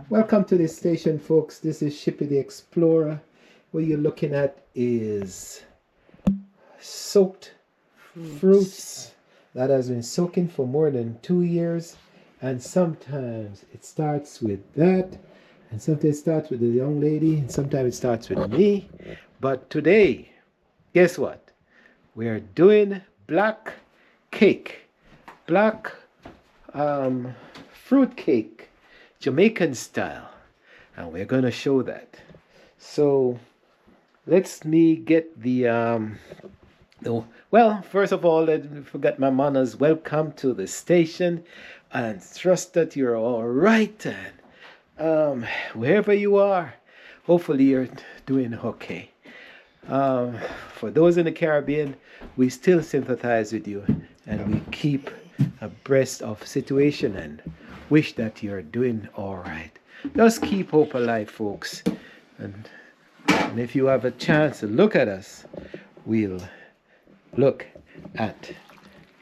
Welcome to this station, folks. This is Shippy the Explorer. What you're looking at is soaked fruits that has been soaking for more than 2 years, and sometimes it starts with that, and sometimes it starts with the young lady, and sometimes it starts with me. But today, guess what? We are doing black cake, black fruit cake, Jamaican style, and we're gonna show that. So let's me get well, first of all, let me forget my manners. Welcome to the station, and trust that you're all right, and wherever you are, hopefully you're doing okay. For those in the Caribbean, we still sympathize with you, and we keep abreast of situation and wish that you're doing all right. Just keep hope alive, folks. And if you have a chance to look at us, we'll look at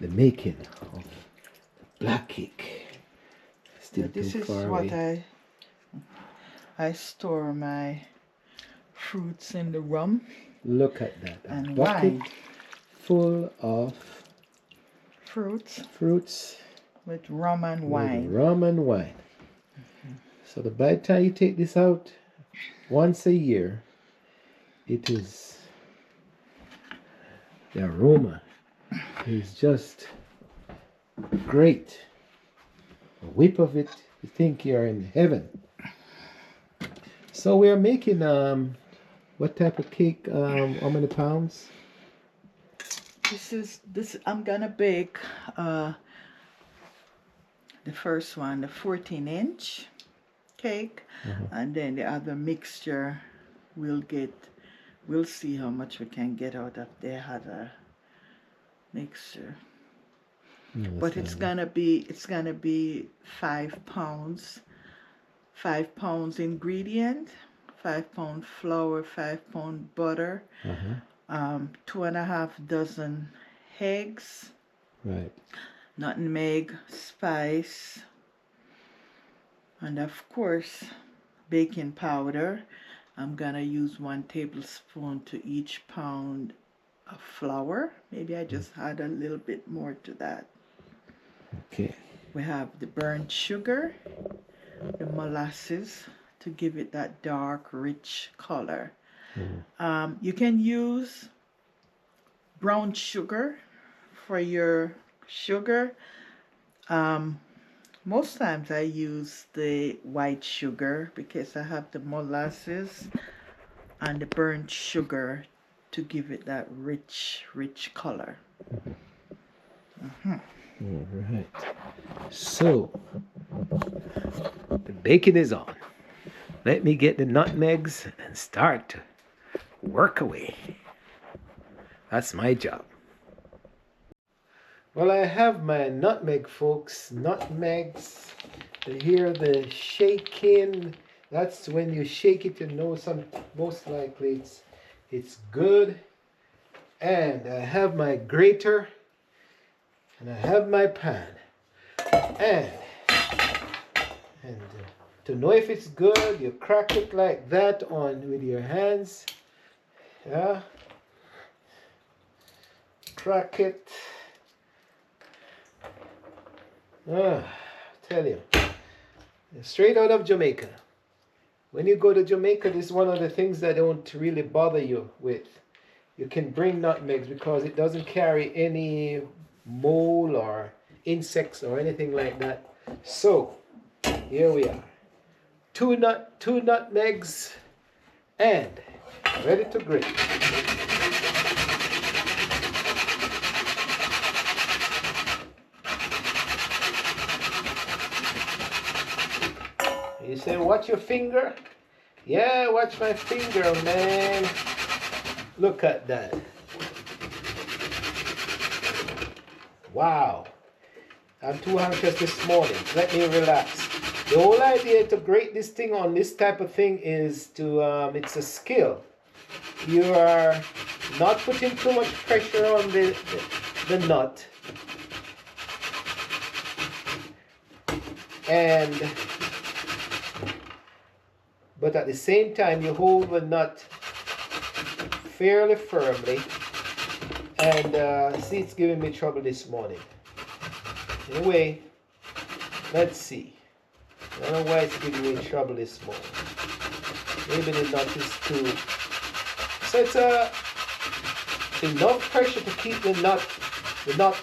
the making of black cake. Still This too is far what away. I store my fruits in the rum Look at that. A and bucket wine. full of fruits With rum and with wine. rum and wine. So by the time you take this out once a year, it is, the aroma is just great. A whip of it, you think you're in heaven. So we're making what type of cake? How many pounds? This I'm gonna bake the first one, the 14-inch cake, and then the other mixture we'll see how much we can get out of the other mixture. But it's gonna be 5 pounds. 5 pounds ingredient, 5 pound flour, 5 pound butter, 2.5 dozen eggs, Right. nutmeg, spice, and of course baking powder. I'm gonna use 1 tablespoon to each pound of flour. Maybe I just add a little bit more to that. Okay. We have the burnt sugar, the molasses to give it that dark, rich color. You can use brown sugar for your sugar. Most times I use the white sugar because I have the molasses and the burnt sugar to give it that rich, rich color. All right. So the bacon is on. Let me get the nutmegs and start to work away. That's my job. Well, I have my nutmeg, folks. Nutmegs. You hear the shaking. That's when you shake it, you know most likely it's good. And I have my grater. And I have my pan. And to know if it's good, you crack it like that on with your hands. Yeah. Crack it. Tell you. Straight out of Jamaica. When you go to Jamaica, this is one of the things that don't really bother you with. You can bring nutmegs because it doesn't carry any mole or insects or anything like that. So here we are. Two nutmegs and ready to grate. You say, watch your finger? Yeah, watch my finger, man. Look at that. Wow. I'm too anxious this morning. Let me relax. The whole idea to grate this thing on this type of thing is to, it's a skill. You are not putting too much pressure on the nut. And but at the same time you hold the nut fairly firmly. And see, it's giving me trouble this morning. Anyway, let's see. I don't know why it's giving me trouble this morning. Maybe the nut is too. So it's enough pressure to keep the nut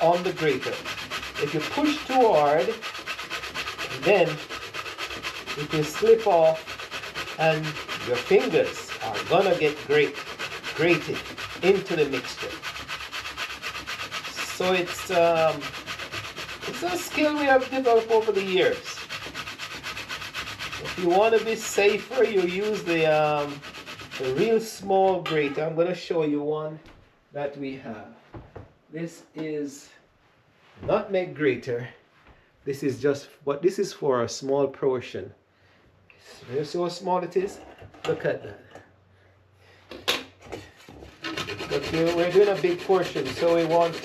on the grater. If you push too hard, then it will slip off and your fingers are gonna get grated into the mixture. So it's a skill we have developed over the years. If you want to be safer, you use the real small grater. I'm going to show you one that we have. This is nutmeg grater. This is just what this is for, a small portion. So you see how small it is? Look at that. But we're doing a big portion, so we want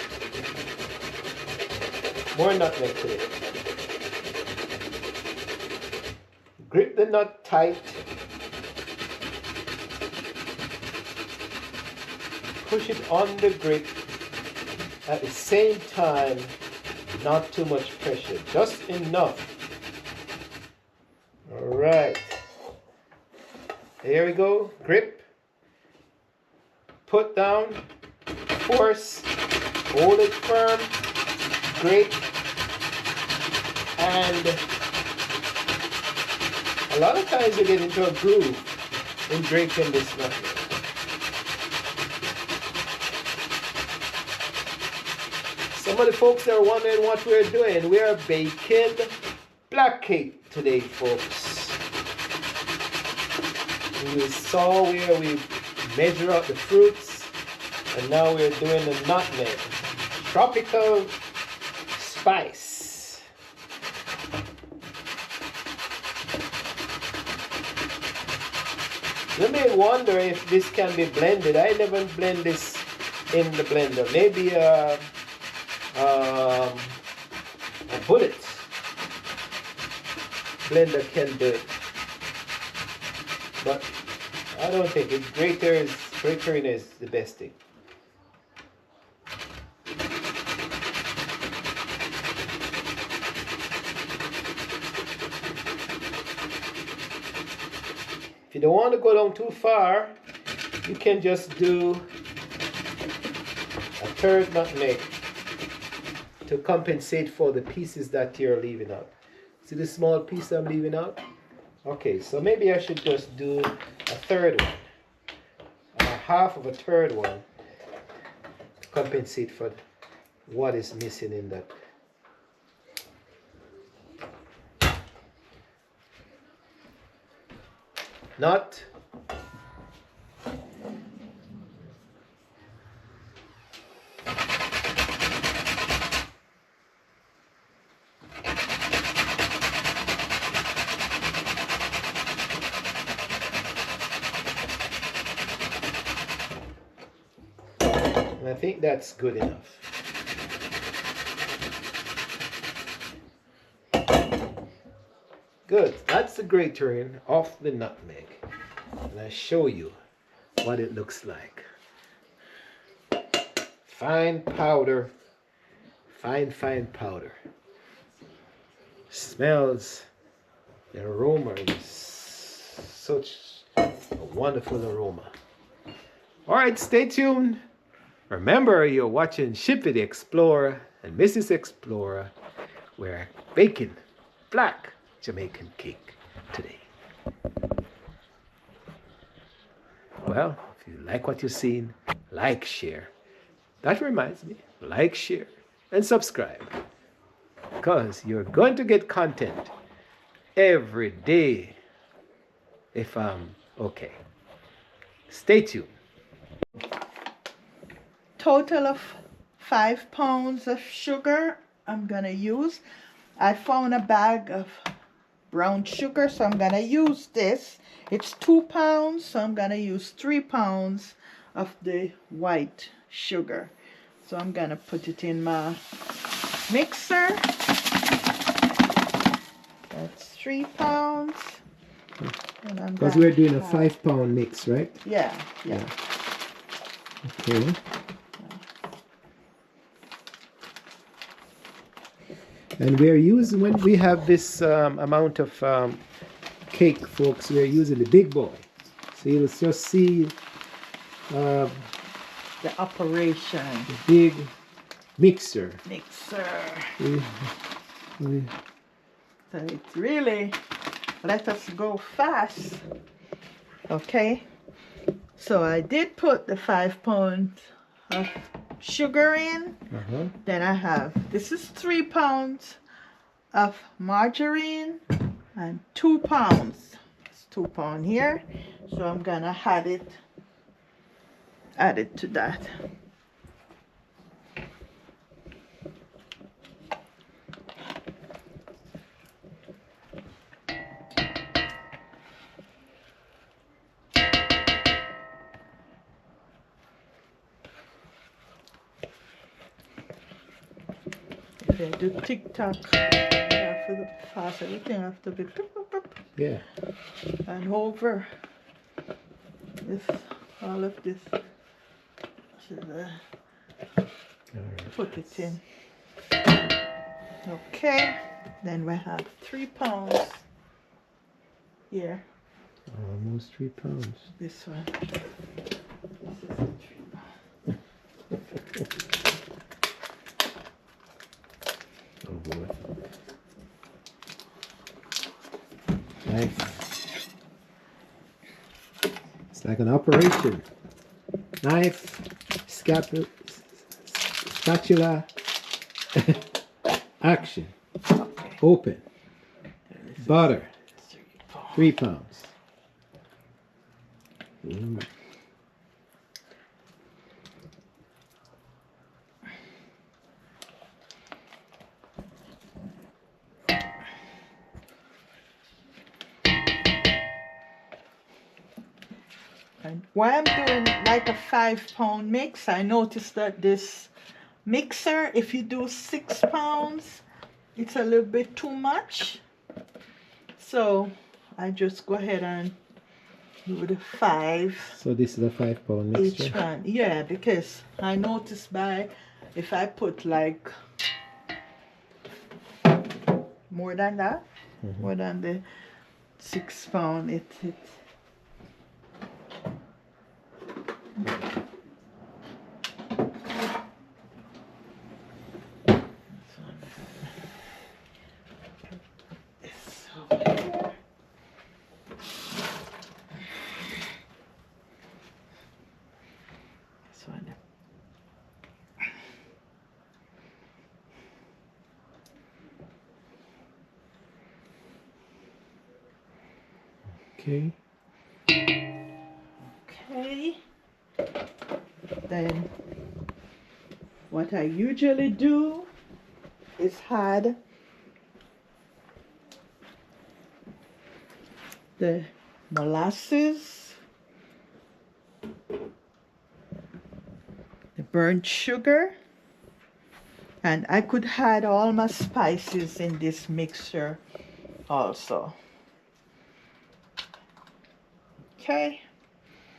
more nutmeg to it. Grip the nut tight. Push it on the grip. At the same time, not too much pressure, just enough. All right. There we go. Grip. Put down. Force. Hold it firm. Grate. And a lot of times you get into a groove in grating this nutmeg. Some of the folks are wondering what we're doing. We are baking black cake today, folks. We saw where we measure out the fruits, and now we're doing the nutmeg. Tropical spice. You may wonder if this can be blended. I never blend this in the blender. Maybe a bullet blender can do it, but I don't think it. Gratering is the best thing. If you don't want to go down too far, you can just do a third nutmeg to compensate for the pieces that you're leaving out. See the small piece I'm leaving out? Okay, so maybe I should just do a third one, half of a third one, to compensate for what is missing in that. Not I think that's good enough. Good. That's the gratering of the nutmeg. And I show you what it looks like. Fine powder. Fine powder. Smells, the aroma is such a wonderful aroma. All right, stay tuned. Remember, you're watching Shippy the Explorer and Mrs. Explorer. We're baking black Jamaican cake today. Well, if you like what you've seen, like, share. That reminds me, like, share, and subscribe. Because you're going to get content every day if I'm okay. Stay tuned. Total of 5 pounds of sugar I'm gonna use. I found a bag of brown sugar, so I'm gonna use this. It's 2 pounds, so I'm gonna use 3 pounds of the white sugar. So I'm gonna put it in my mixer. That's 3 pounds. And I'm Because gonna we're doing a have- 5-pound mix, right? Yeah, yeah. Okay. And we're using, when we have this amount of cake, folks, we're using the big boy. So you'll just see The operation the big mixer. mixer. We- So it's really let us go fast. Okay. So I did put the 5 pounds of sugar in. Then I have, this is 3 pounds of margarine and 2 pounds. It's 2 pounds here. So I'm gonna add it to that. If I do TikTok, after the fast, everything have to be Yeah. and over. This, all of this. Should put it in. Okay. Then we have 3 pounds here. Almost 3 pounds. This one. This is the 3 pounds. Oh boy. Nice. It's like an operation. Knife, spatula, action. Okay. Open. This is Butter, 3 pounds. 3 pounds. And while I'm doing like a 5 pound mix, I noticed that this mixer, if you do 6 pounds, it's a little bit too much. So I just go ahead and do the 5 So this is a 5-pound mixture. each one. Yeah, because I noticed if I put like more than that, more than the 6 pound, it this over here. This one. Okay. Okay. Then what I usually do is add the molasses, the burnt sugar, and I could add all my spices in this mixture also. Okay.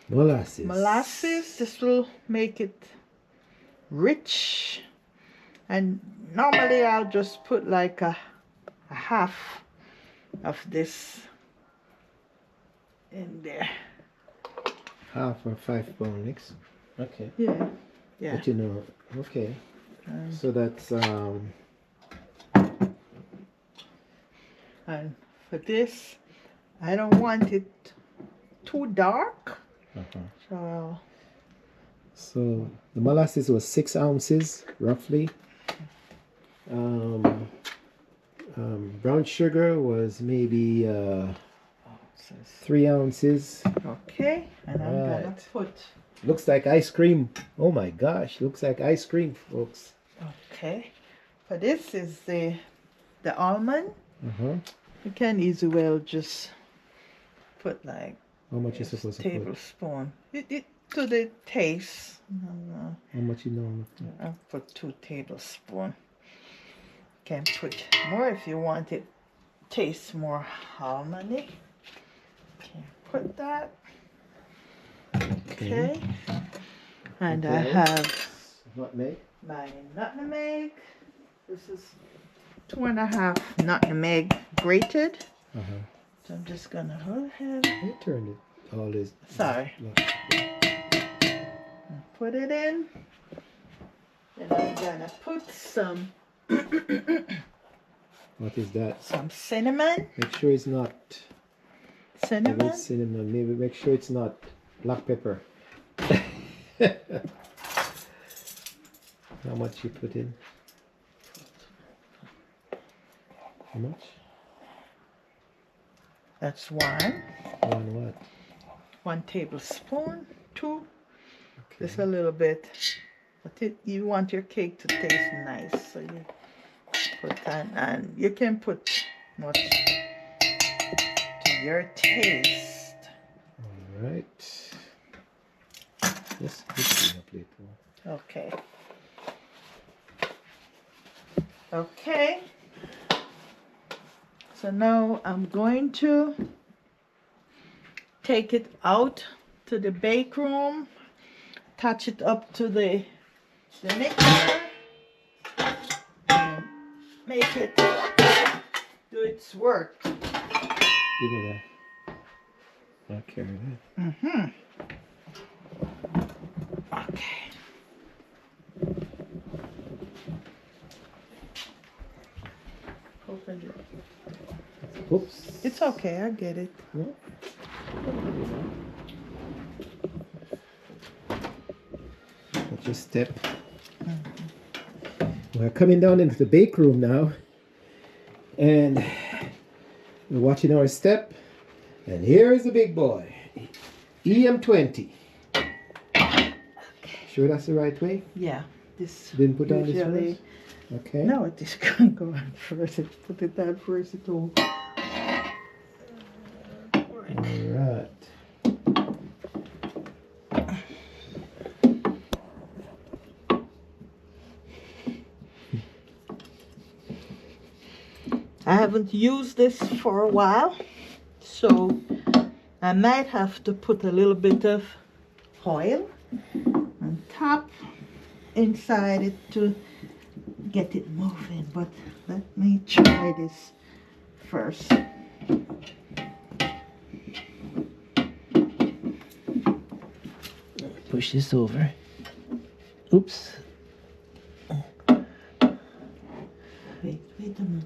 Molasses. Molasses, this will make it rich, and normally I'll just put like a half of this in there. Half or 5-pound mix. Okay. Yeah, yeah. But you know, okay. So that's And for this, I don't want it too dark, so the molasses was 6 ounces roughly. Brown sugar was maybe 3 ounces. okay, and I'm gonna Right. put, Looks like ice cream. Oh my gosh, looks like ice cream, folks. okay, for this is the almond. Uh-huh. You can easily well just put like How much you supposed to put? tablespoon. It to the taste. How much you know? I'll put 2 tablespoons. Can put more if you want it taste more almondy. put that. Okay. Okay. And I Okay. have Nutmeg. my nutmeg. This is 2.5 nutmeg grated. So I'm just gonna go ahead. You turned it all this. Sorry. Put it in. And I'm gonna put some What is that? some cinnamon. Make sure it's not. Cinnamon. Maybe cinnamon. Maybe make sure it's not black pepper. How much you put in? How much? That's one. One what? 1 tablespoon. 2. Okay. Just a little bit. But you want your cake to taste nice, so you put that, and you can put much to your taste. All right. Let's put in a plate. Okay. Okay. So now I'm going to take it out to the bake room, touch it up to the mixer, and make it do its work. Give me that. I'll carry that. Okay. Open it. Oops. It's okay, I get it. No? Watch your step. We're coming down into the bake room now, and we're watching our step. And here is the big boy, EM20. Sure that's the right way? Yeah, this Didn't put on this usually. first? Okay. No, it is gonna go on first. Put it on first. It will. Alright. I haven't used this for a while, so I might have to put a little bit of oil on top inside it to get it moving, but let me try this first. Push this over. Oops. Wait a minute.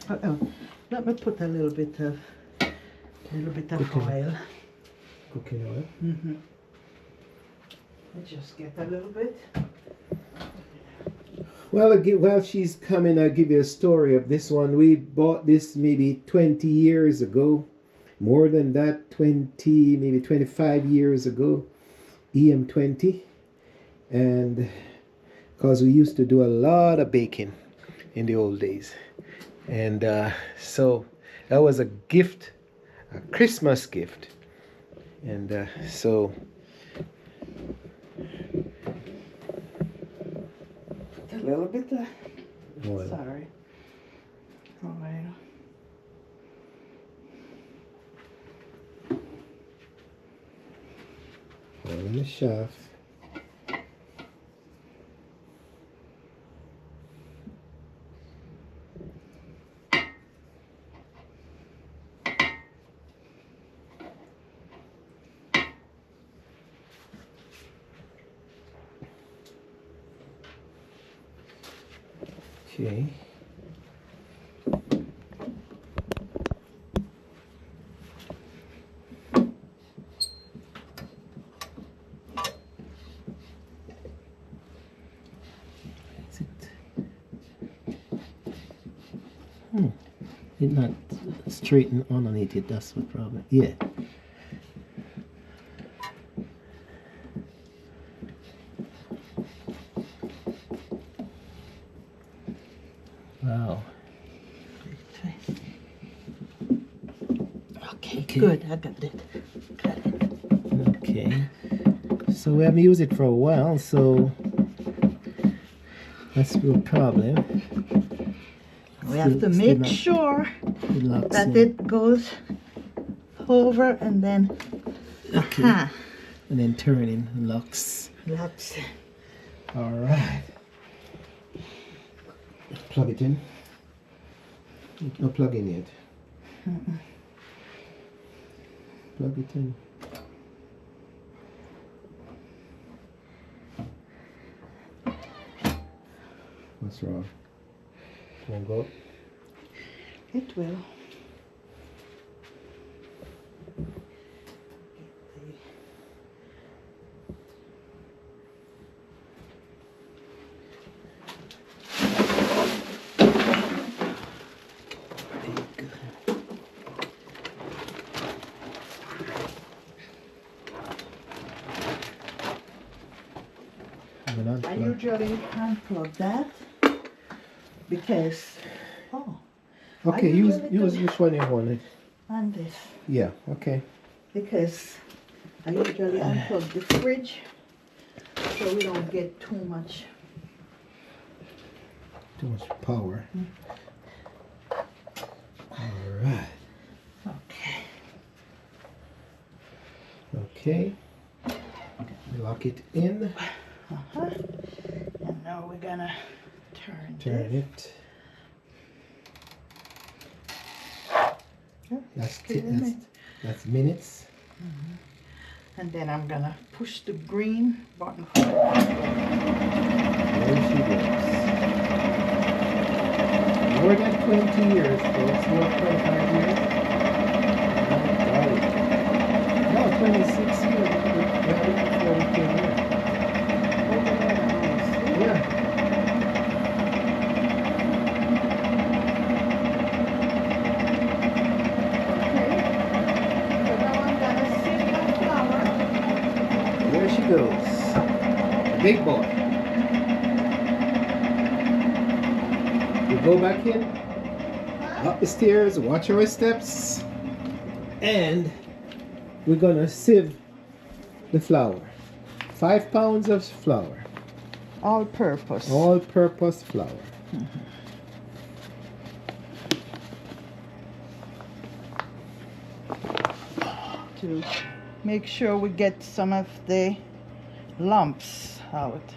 Uh-oh. Let me put a little bit of Cooking. oil. Cooking oil. I just get a little bit. Well, while she's coming, I'll give you a story of this one. We bought this maybe 20 years ago. More than that, 20, maybe 25 years ago. EM20. And because we used to do a lot of baking in the old days. And so that was a gift, a Christmas gift. And so A little bit of, oil. sorry. Oil. Oil in the shaft. Okay. Is it? It not straighten underneath it. That's the problem. Yeah. Wow. Okay, good. I got it. Got it. Okay. So we haven't used it for a while, so that's no problem. We have to make sure that it goes over and then okay. And then turn in locks. locks. All right. Plug it in. No plug in yet. Plug it in. What's wrong? Won't go? It will. I usually unplug that because okay, use which one you want it. And this. Yeah, okay. Because I usually unplug the fridge so we don't get too much power. All right. Okay. Okay. Lock it in. And now we're gonna turn it. That's minutes. And then I'm gonna push the green button. There she goes. More than 20 years, folks. More than 25 years. No, 26 years. Before we came here. Yeah. There she goes. Big boy. We go back in, up the stairs, watch our steps, and we're gonna sieve the flour. 5 pounds of flour. All purpose. All purpose flour. To make sure we get some of the lumps out.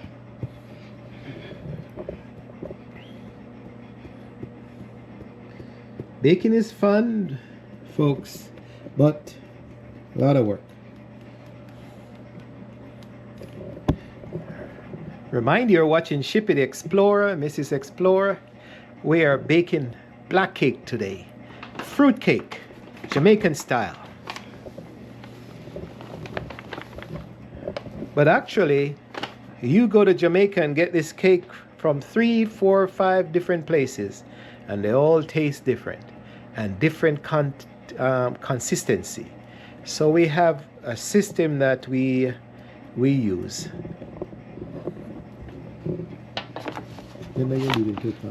Baking is fun, folks, but a lot of work. Remind you, you're watching Shippy the Explorer, Mrs. Explorer. We are baking black cake today. Fruit cake, Jamaican style. But actually, you go to Jamaica and get this cake from 3, 4, 5 different places, and they all taste different and different consistency. So we have a system that we use.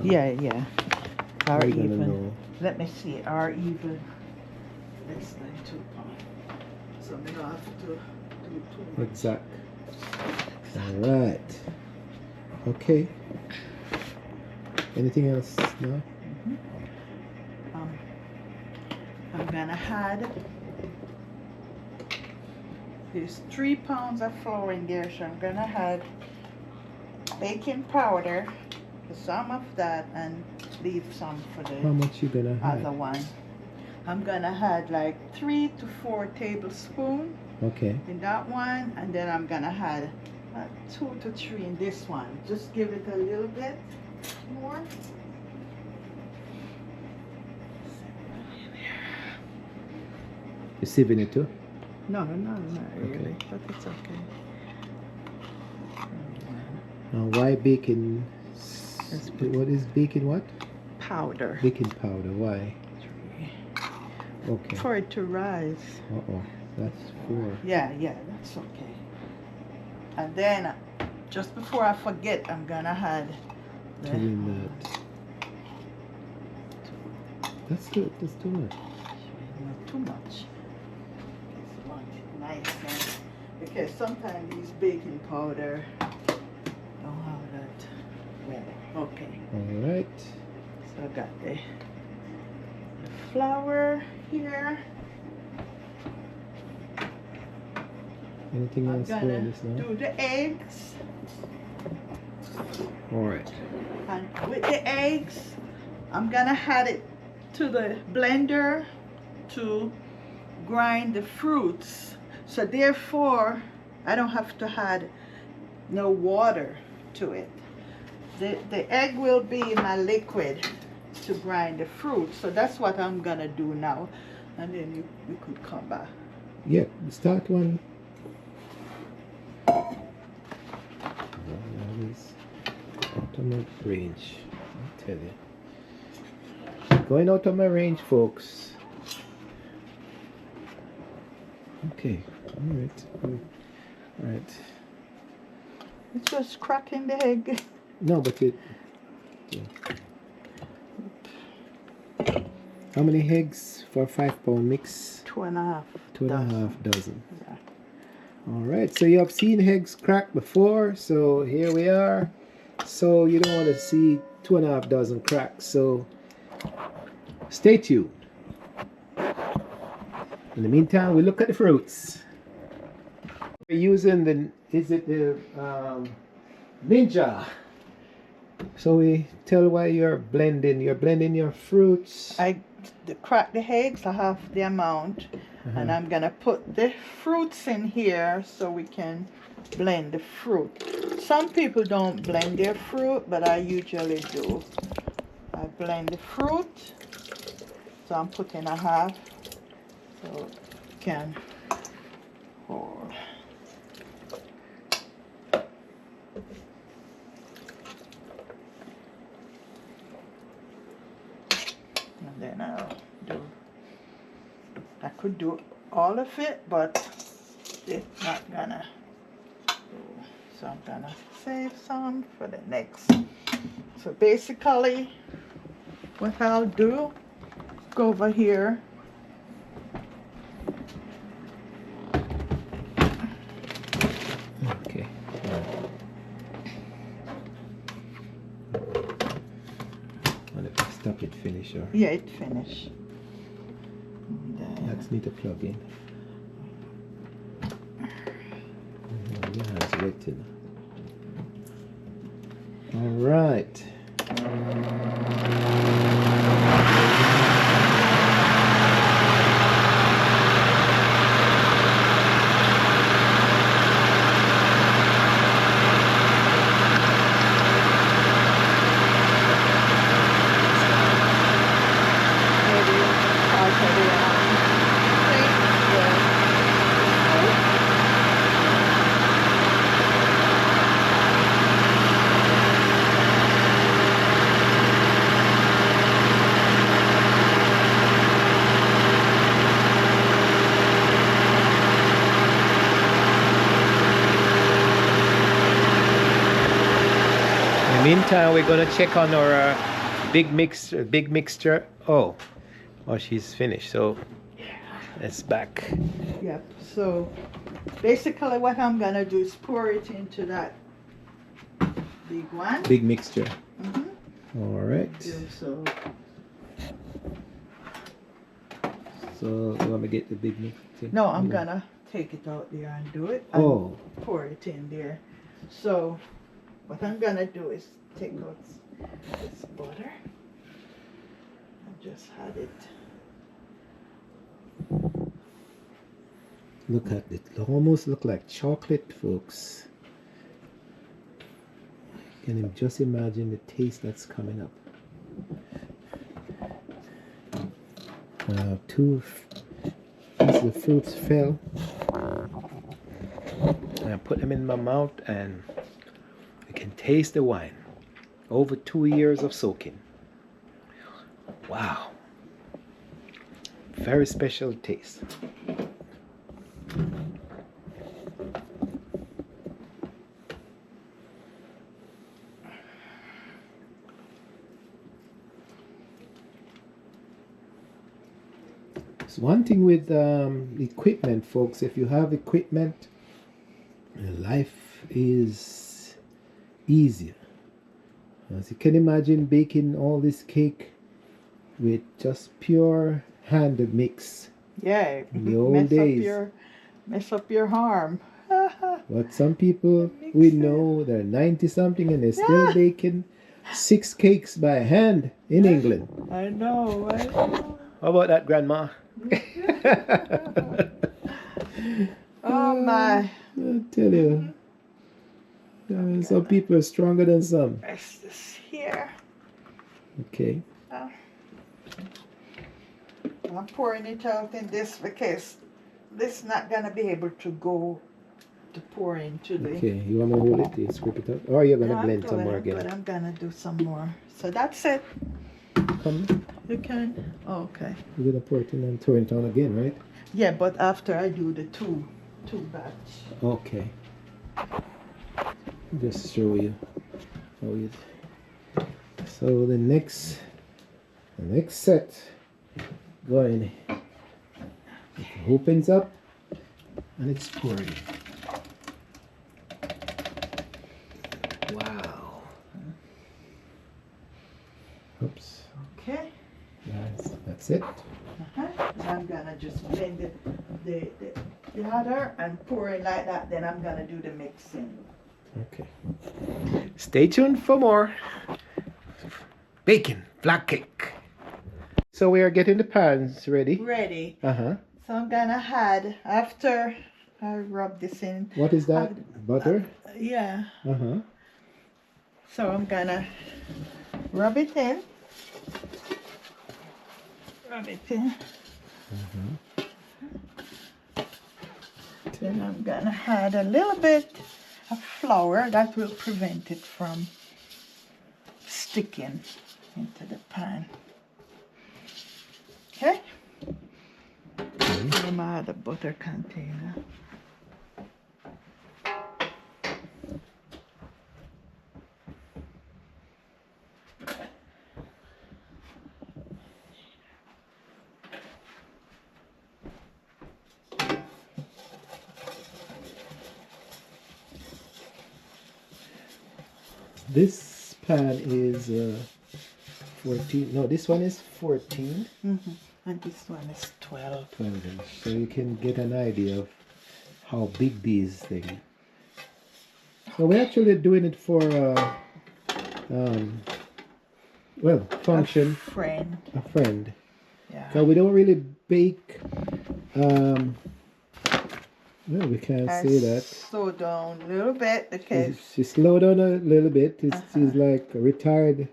Yeah. Are you gonna know? Let me see. Are even less than 2 pounds. So we don't have to do too much. Exact. All right. Okay. Anything else now? I'm gonna add there's 3 pounds of flour in there, so I'm gonna add baking powder, some of that, and leave some for the How much you gonna other add? one. I'm gonna add like 3 to 4 tablespoons Okay. in that one, and then I'm gonna add 2 to 3 in this one. Just give it a little bit more. You sieving it too? No, not really, Okay. but it's okay. Now, why baking? What is baking? What? Powder. Baking powder. Why? Okay. For it to rise. That's 4. Yeah, that's okay. And then, just before I forget, I'm gonna add That's good. That's too much. not too much. It's one nice and because sometimes these baking powder don't have that well. Okay. All right. So I got the flour here. Anything I'm else gonna going this now? do the eggs. Alright. And with the eggs, I'm gonna add it to the blender to grind the fruits. So therefore, I don't have to add no water to it. The egg will be my liquid to grind the fruit. So that's what I'm gonna do now. And then you could come back. Yeah, start one. Out of my range, I tell you. Going out of my range, folks. Okay, alright. Alright. It's just cracking the egg. No, but it. Yeah. How many eggs for a 5-pound mix? 2.5. 2.5 dozen. Yeah. Alright, so you have seen eggs crack before, so here we are. So you don't want to see 2.5 dozen cracks, so stay tuned. In the meantime, we look at the fruits. We're using the Ninja. So we tell why you're blending your fruits. I crack the eggs, I have the amount, and I'm gonna put the fruits in here so we can blend the fruit. Some people don't blend their fruit, but I usually do. I blend the fruit, so I'm putting a half so it can hold. And then I could do all of it, but it's not gonna do. So I'm gonna save some for the next. So basically, what I'll do, go over here. Okay. Stop it, finish or Yeah, it finished. that's need to plug in. Your hands waiting. All right. Meantime, we're gonna check on our big mixture. Oh, she's finished. So it's back. Yep. So basically, what I'm gonna do is pour it into that big one. Big mixture. Mm-hmm. All right. So you want me to get the big mixture? no, I'm gonna take it out there and do it. And pour it in there. So what I'm gonna do is take out this butter and just add it. Look at it. It almost look like chocolate, folks. Can you just imagine the taste that's coming up? Two pieces of fruits fell. I put them in my mouth and I can taste the wine. Over 2 years of soaking. Wow. Very special taste. So one thing with equipment, folks, if you have equipment, life is easier. As you can imagine, baking all this cake with just pure hand mix Yeah, in the old days. mess up your arm. But some people we Mixer. know they're 90 something and they're still baking 6 cakes by hand in England. I know. I know. How about that, Grandma? Oh my. I tell you, some people are stronger than some. Rest this here. Okay. I'm pouring it out in this because this is not gonna be able to go to pour into the. Okay, you want me to hold it, scrape it up? Or you're gonna blend some more But again? I'm gonna do some more. So that's it. Come, You can. Oh, okay. you're gonna pour it in and pour it down again, right? Yeah, but after I do the two batch. Okay. Just show you how it. So the next set going. It opens up and it's poured. Wow. Oops. Okay. That's it. And I'm gonna just blend the other and pour it like that. Then I'm gonna do the mixing. Okay. Stay tuned for more bacon black cake. So we are getting the pans ready. Ready. Uh-huh. So I'm gonna add after I rub this in. What is that? Butter? Yeah. Uh-huh. So I'm gonna rub it in. Rub it in. Then I'm gonna add a little bit of flour that will prevent it from sticking into the pan. Okay? I'm gonna add a butter container. This pan is 14. No, this one is 14. And this one is 12. 12 inch. So you can get an idea of how big these things. So we're actually doing it for function. A friend. A friend. Yeah. So we don't really bake. Well, we can't say that. Slow down a little bit because She slowed down a little bit. She's like retired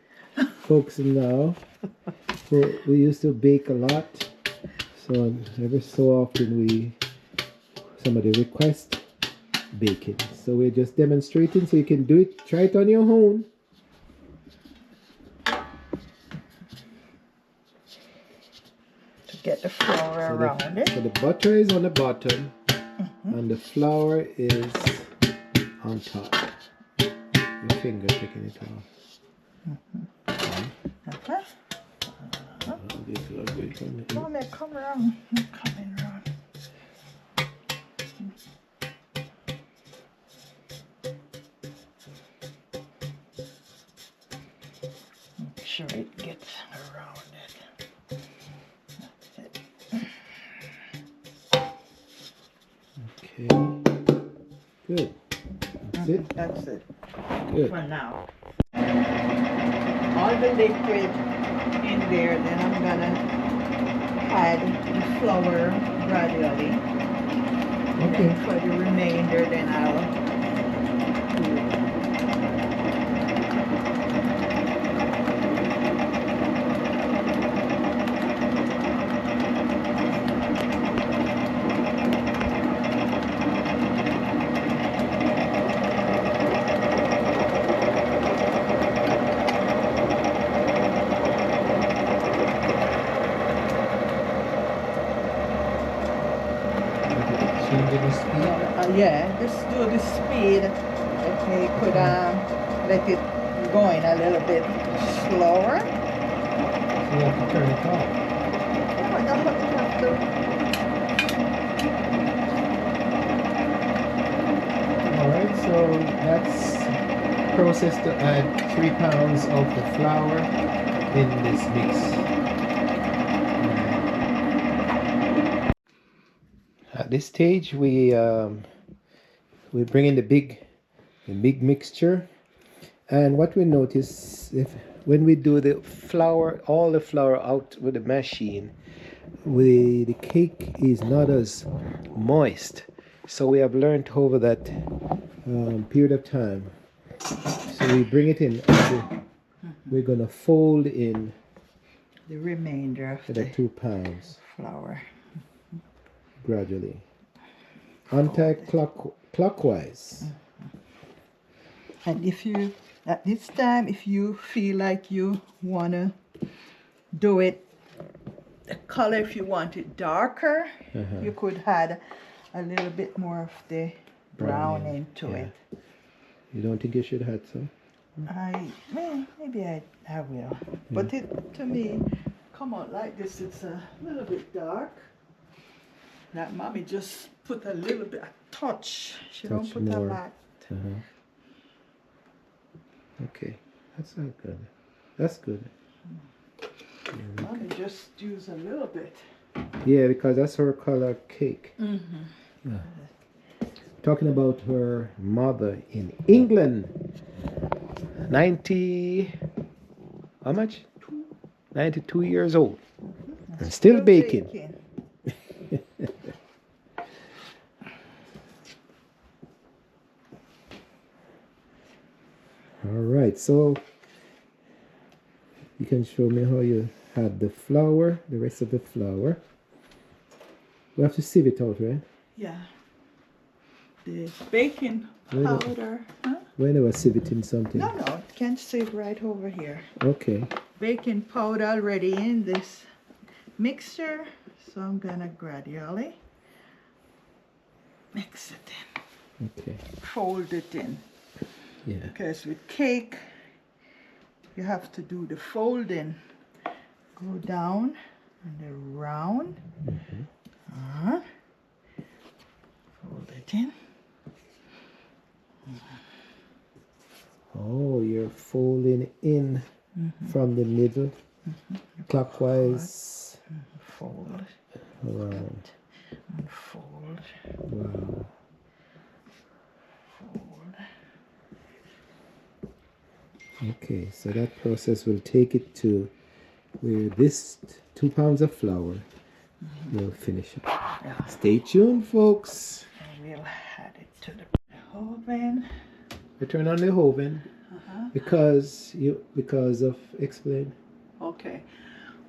folks now. So we used to bake a lot. So every so often somebody requests baking. So we're just demonstrating so you can do it. Try it on your own. to get the flour around it. So the butter is on the bottom and the flour is on top. Your finger picking it off. Come here, come around. I'm coming around. Make sure it gets around it. That's it. Okay. Good. That's it. That's it. Good. For now. All the liquid in there, then I'm gonna add the flour gradually. Okay. And for the remainder, then I'll do Changing the speed. yeah, just do the speed. Okay, could let it going a little bit slower. So you have to turn it off. No, I don't have to. Alright, so that's process to add 3 pounds of the flour in this mix. at this stage, we bring in the big mixture, and what we notice if when we do the flour, all the flour out with the machine, the cake is not as moist. So we have learned over that period of time. So we bring it in. We're gonna fold in the remainder of the 2 pounds flour gradually, anti-clockwise. And if you, at this time, if you feel like you wanna do it, the color, if you want it darker, you could add a little bit more of the brown into it. You don't think you should add some? Maybe I will. But it, to me, come out like this, it's a little bit dark. That mommy just put a little bit, a touch. She don't put a lot. Okay, that's not good. That's good. Mommy just use a little bit. Yeah, because that's her color cake. Yeah. Talking about her mother in England. 90, how much? 92 years old. And still baking. All right, so you can show me how you have the flour, the rest of the flour. We have to sieve it out, right? Yeah. The baking powder. When I was sieve it in something. No, it can sieve right over here. Okay. Baking powder already in this mixture, so I'm gonna gradually mix it in. Okay. Fold it in. Yeah. Because with cake, you have to do the folding. Go down and around. Fold it in. Oh, you're folding in from the middle, clockwise. Fold. Around. And fold. Wow. Fold. Okay, so that process will take it to where this 2 pounds of flour will finish it. Yeah. Stay tuned, folks. And we'll add it to the oven. I turn on the oven because of explain. Okay,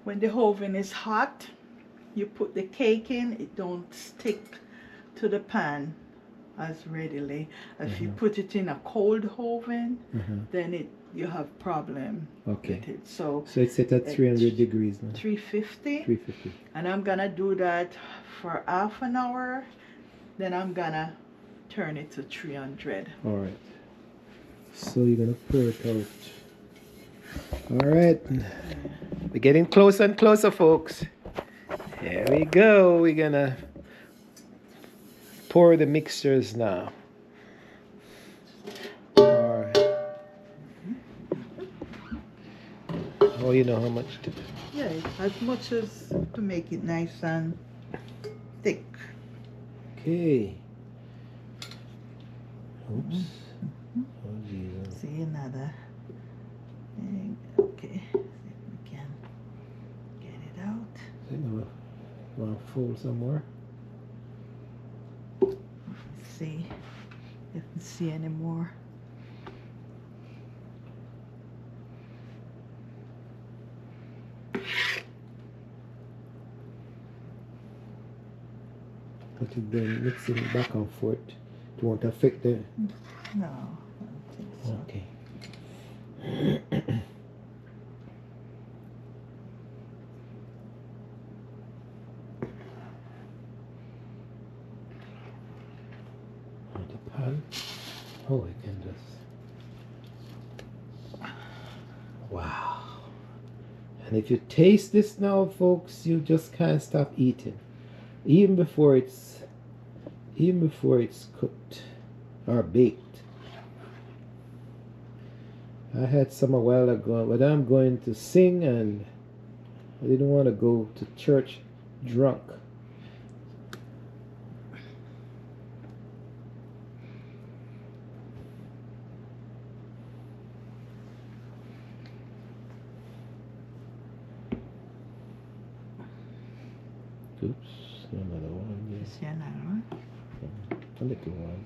when the oven is hot, you put the cake in. It don't stick to the pan as readily. If you put it in a cold oven, then you have problem with it. So it's set at 300 degrees now. 350. 350. And I'm gonna do that for half an hour. Then I'm gonna turn it to 300. All right. So you're gonna pour it out. All right. We're getting closer and closer, folks. Here we go. We're gonna pour the mixtures now. All right. Oh, you know how much to do. Yeah, as much as to make it nice and thick. Okay. Oops. Oh, Jesus. See another thing. Okay, see if we can get it out. Want to fold some more? Let's see if we see any more. But you've been mixing it back and forth. It won't affect the... No, I don't think so. Okay. On the pan. Oh, we can just... Wow. And if you taste this now, folks, you just can't stop eating. Even before it's cooked or baked. I had some a while ago, but I'm going to sing and I didn't want to go to church drunk. Oops, another one. Yes. See another one? A little one.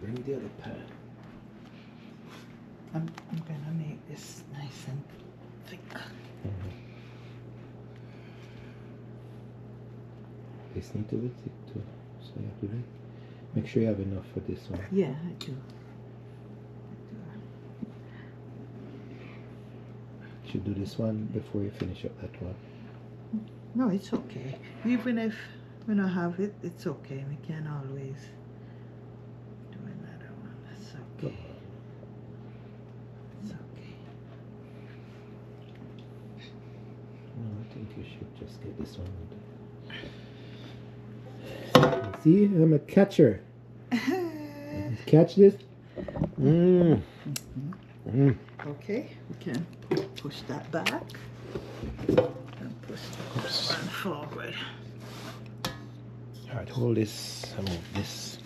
Bring the other pan. I'm gonna make this nice and thick. This need to be thick too, so you have to make sure you have enough for this one. Yeah, I do. Should do this one before you finish up that one. No, it's okay. Even if we don't have it, it's okay. We can always do another one. That's okay. It's okay. No, I think you should just get this one. See, I'm a catcher. Catch this. Okay, we can push that back and push that one forward. All right, hold this. I move this.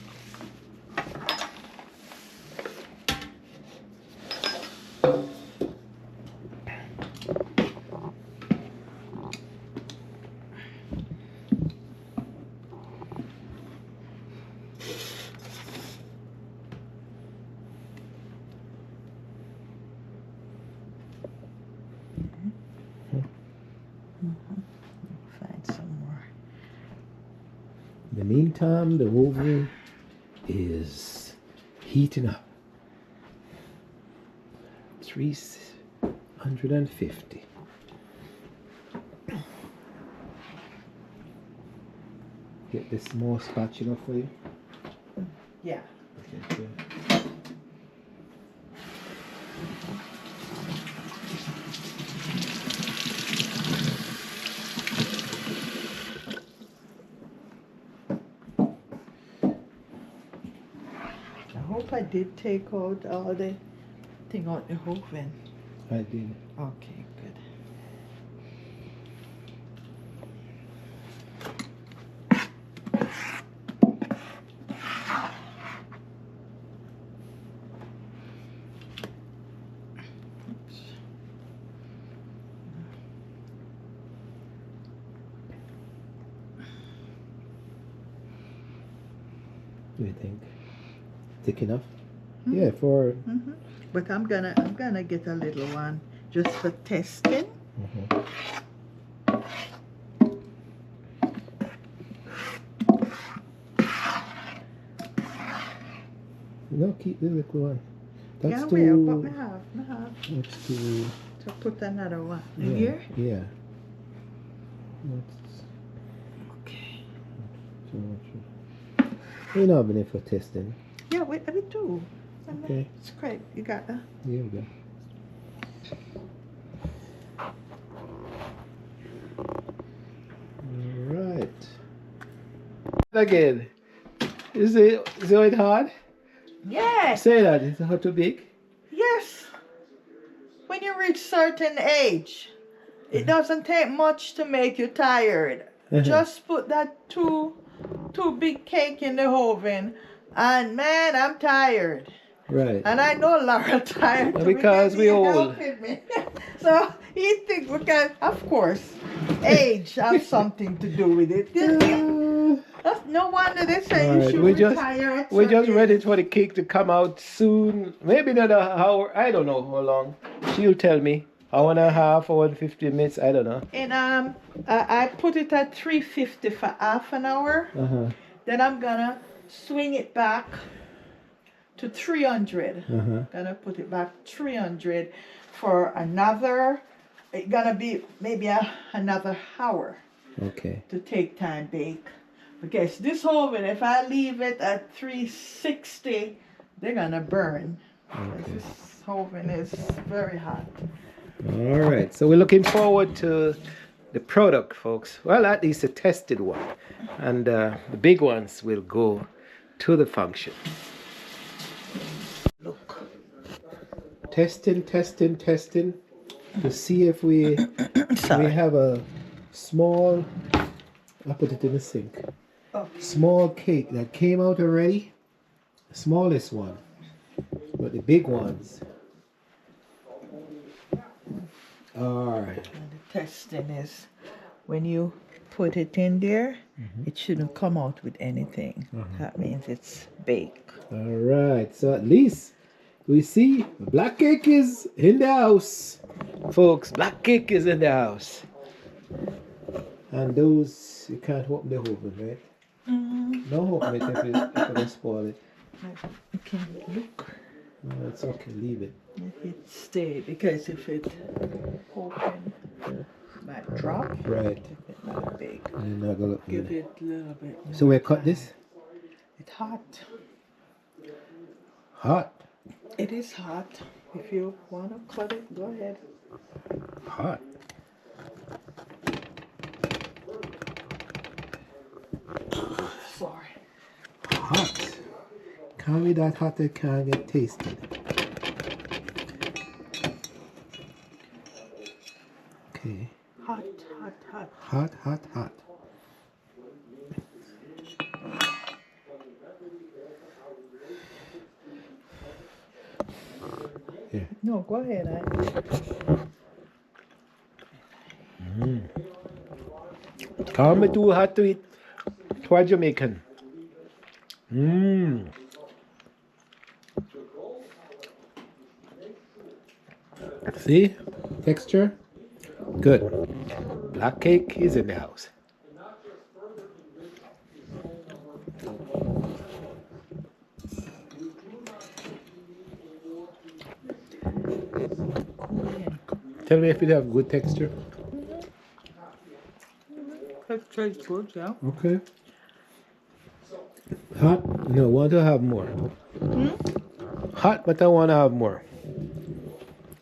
Find some more. In the meantime, the oven is heating up. 350. Get this more spatula for you. Yeah. Okay, good. I hope I did take out all the thing out the oven. I did. Okay, good. What do you think? Thick enough? Yeah, for. But I'm gonna get a little one just for testing. No, keep the little one. That's Yeah, too. well, but I have. That's too. So put another one in Yeah, here. yeah. That's Okay. too much. You know, I've been for testing. Yeah, we do. And Okay. it's great. You got that? Here we go. All right. Again, is it hard? Yes. Say that. Is it hard too big? Yes. When you reach certain age, it doesn't take much to make you tired. Just put that two big cake in the oven, and man, I'm tired. Right. And I know Laura tired too, Because we he old. helping me. So he think because of course age has something to do with it. That's no wonder they say you Alright, should we just- retire at We're just 30. ready for the cake to come out soon. Maybe another hour. I don't know how long. She'll tell me. Hour and a half, hour and 15 minutes. I don't know. And I put it at 350 for half an hour. Then I'm gonna swing it back to 300. Gonna put it back 300 for another. It's gonna be maybe another hour Okay. to take time bake. Because this oven, if I leave it at 360, they're gonna burn. Okay. This oven is very hot. All right. So we're looking forward to the product, folks. Well, at least a tested one. And the big ones will go to the function. Look. testing to see if we Sorry. have a small. I put it in the sink. Okay. Small cake that came out already. The smallest one, but the big ones. All right. And the testing is when you put it in there, it shouldn't come out with anything. That means it's baked. All right. So at least we see black cake is in the house, folks. Black cake is in the house. And those you can't open the oven, right? No open it if it spoil it. You can look No, it's okay. Leave it. if it stay, because if it open, it might drop. Right. If it not big, And I'm not gonna look give good. it a little bit more So we cut time. this. It's hot. Hot. It is hot. If you want to cut it, go ahead. Hot. Sorry. Hot. Can't be that hot it can't get tasted. Okay. Hot, hot, hot. Hot, hot, hot. Here. No, go ahead. Can't be too hot to eat. For Jamaican. See? Texture? Good. Black cake is in the house. Tell me if it have good texture. Texture is good, yeah. Okay. Hot? No, want to have more. Hot, but I want to have more.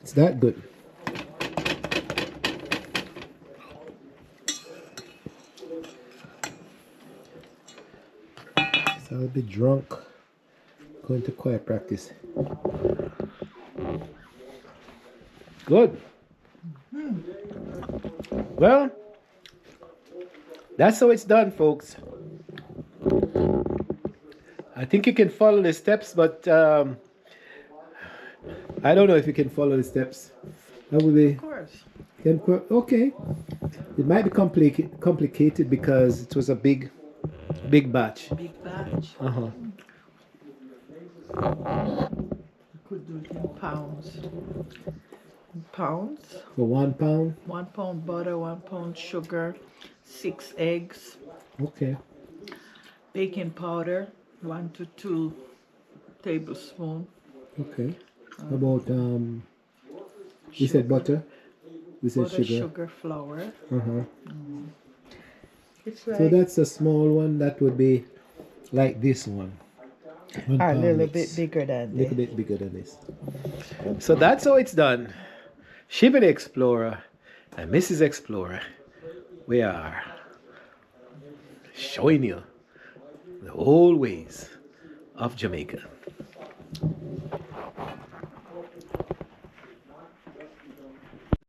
It's that good. So I'll be drunk. Going to choir practice. Good. Well, that's how it's done, folks. I think you can follow the steps, but I don't know if you can follow the steps. That would be Of course. okay. It might be complicated because it was a big batch. Big batch. Uh-huh. You could do it in pounds. In pounds. For 1 pound. 1 pound butter, 1 pound sugar, 6 eggs, Okay. baking powder, 1 to 2 tablespoons. Okay. How about we said butter. We said Butter, sugar. sugar, flour. Uh-huh. It's like So that's a small one. That would be like this one. a 1 pound little mix. bit bigger than Little this. bit bigger than this. So that's how it's done. Shiva the Explorer and Mrs. Explorer, we are showing you the old ways of Jamaica.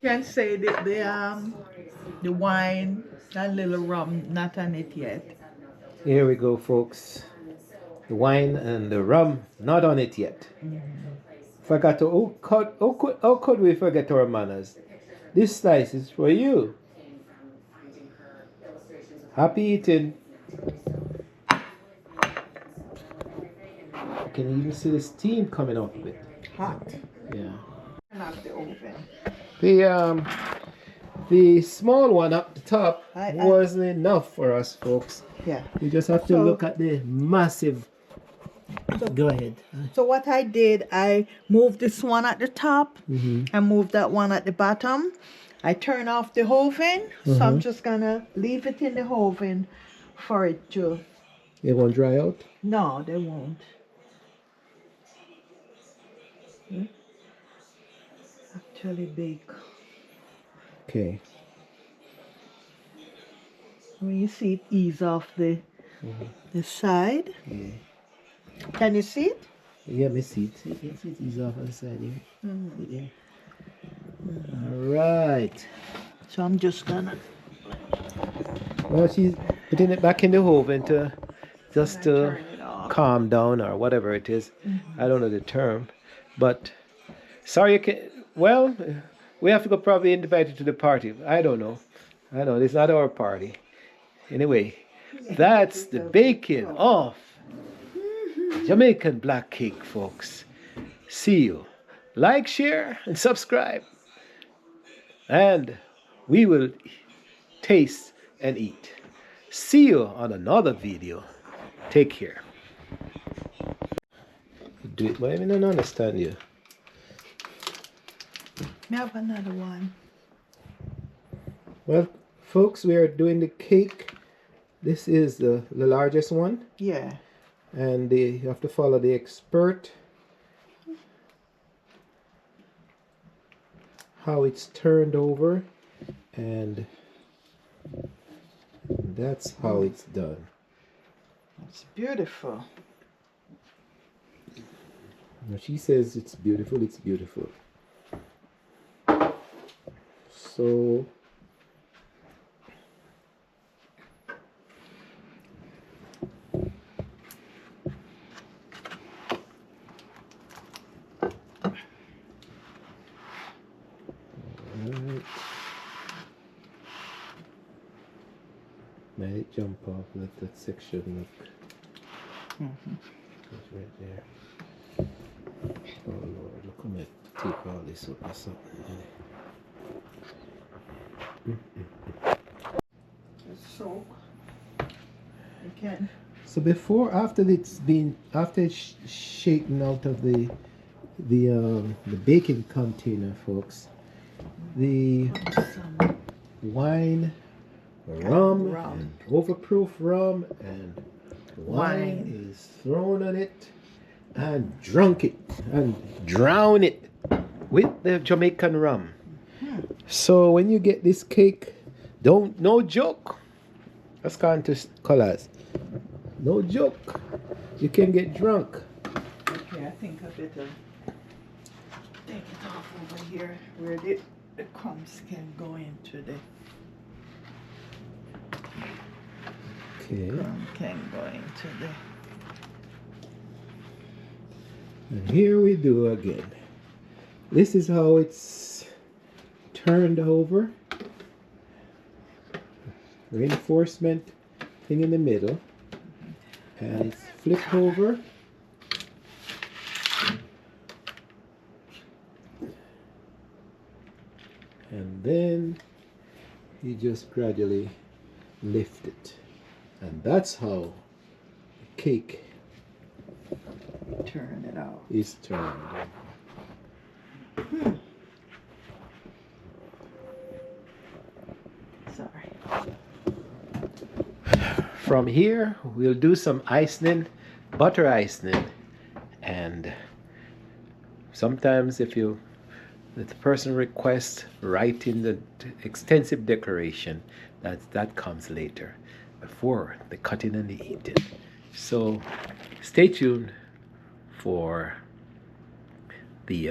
You can say that the wine, that little rum, not on it yet. Here we go, folks. The wine and the rum, not on it yet. Forgot to, how could we forget our manners? This slice is for you. Happy eating. You can even see the steam coming off of it. Hot. Yeah. Turn off the oven. The small one up the top I- wasn't enough for us, folks. Yeah. You just have to So- look at the massive. Go ahead. So what I did, I moved this one at the top. I moved that one at the bottom. I turn off the oven, so I'm just gonna leave it in the oven for it to. It won't dry out. No, they won't. Actually bake. Okay. When you see it ease off the side. Can you see it? Yeah, me see it. See it ease off on the side here. See there. All right. So I'm just gonna Well, she's putting it back in the oven to just to turn it off. calm down or whatever it is. I don't know the term, but sorry, you can. Well, we have to go probably invite you to the party. I don't know. I know it's not our party. Anyway, that's the baking of Jamaican Black Cake, folks. See you. Like, share, and subscribe. And we will taste and eat. See you on another video. Take care. Do it, but I don't understand you. We have another one. Well, folks, we are doing the cake. This is the largest one. Yeah. And you have to follow the expert. How it's turned over. And that's how it's done. It's beautiful. Now she says it's beautiful, it's beautiful. So alright. Let it jump off, let that section look. It's right there. Oh Lord, look, I'm going to take all this up or something. So you can. So before, after it's shaken out of the baking container, folks, the Some wine, rum, rum. and overproof rum and wine is thrown on it and drunk it and drown it with the Jamaican rum. So when you get this cake, no joke. Let's go into colors. No joke. You can get drunk. Okay, I think I better take it off over here where the crumbs can go into the Okay. crumb can go into the. And here we do again. This is how it's turned over. Reinforcement thing in the middle. And it's flipped over. And then you just gradually lift it. And that's how the cake Turn it out. is turned. Sorry. From here, we'll do some icing, butter icing, and sometimes if the person requests writing the extensive decoration, that comes later, before the cutting and the eating. So stay tuned for the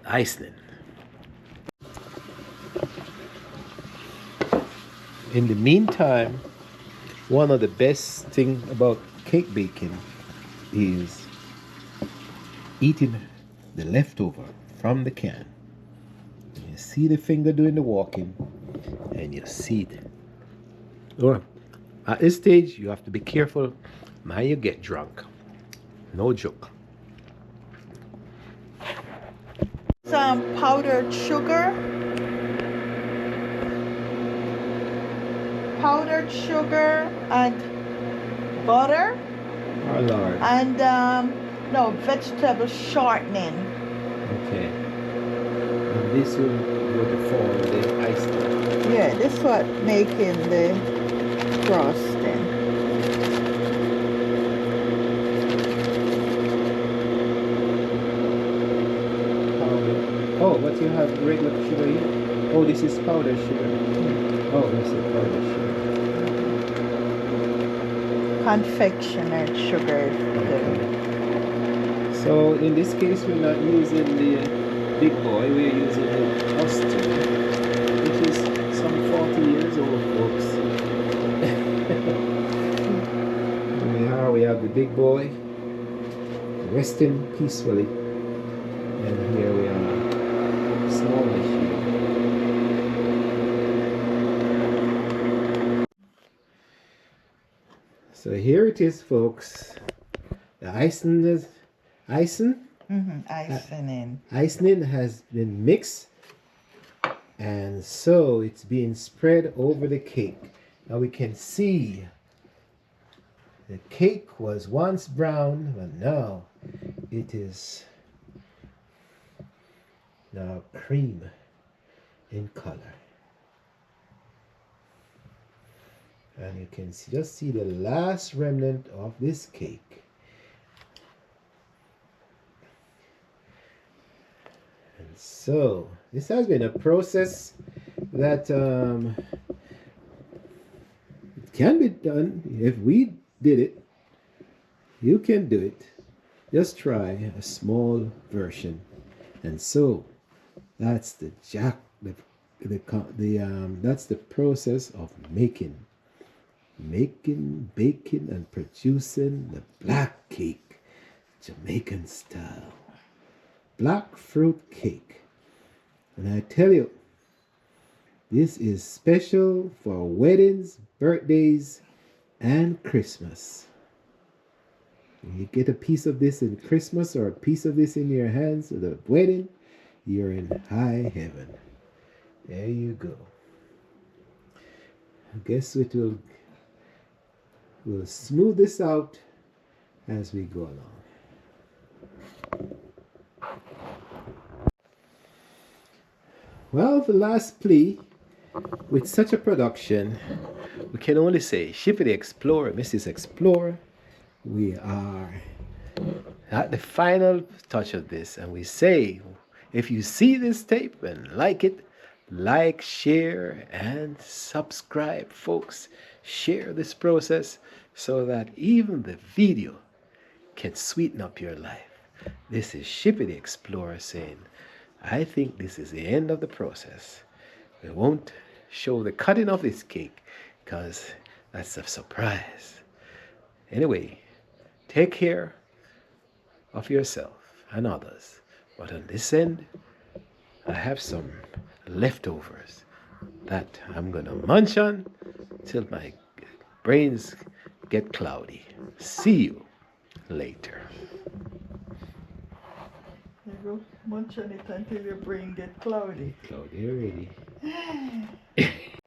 icing. In the meantime, one of the best thing about cake baking is eating the leftover from the can. You see the finger doing the walking, and you see it. Or at this stage, you have to be careful. Now you get drunk. No joke. Some powdered sugar. Powdered sugar and butter Oh Lord. and no vegetable shortening. Okay. And this will go to form the icing. Yeah, this what making the frosting. Oh, but you have regular sugar here? Oh, this is powdered sugar. Oh, this is powdered sugar. confectioner sugar. So in this case, we're not using the big boy, we're using the Austin, which is some 40 years old, folks. Here we have the big boy resting peacefully, and here we are, small machine. So here it is, folks. The icing icing has been mixed, and so it's being spread over the cake. Now we can see the cake was once brown, but now it is now cream in color. And you can just see the last remnant of this cake. And so this has been a process that it can be done. If we did it, you can do it. Just try a small version. And so that's that's the process of making, baking, and producing the black cake, Jamaican style black fruit cake. And I tell you, this is special for weddings, birthdays, and Christmas. You get a piece of this in Christmas or a piece of this in your hands at the wedding, you're in high heaven. There you go. I guess we'll smooth this out as we go along. Well, the last plea with such a production, we can only say, Shippy the Explorer, Mrs. Explorer, we are at the final touch of this, and we say, if you see this tape and like it, like, share, and subscribe, folks. Share this process so that even the video can sweeten up your life. This is Shippy the Explorer saying, I think this is the end of the process. We won't show the cutting of this cake because that's a surprise. Anyway, take care of yourself and others. But on this end, I have some leftovers that I'm going to munch on till my brains get cloudy. See you later. You go munch on it until your brain get cloudy. Cloudy already.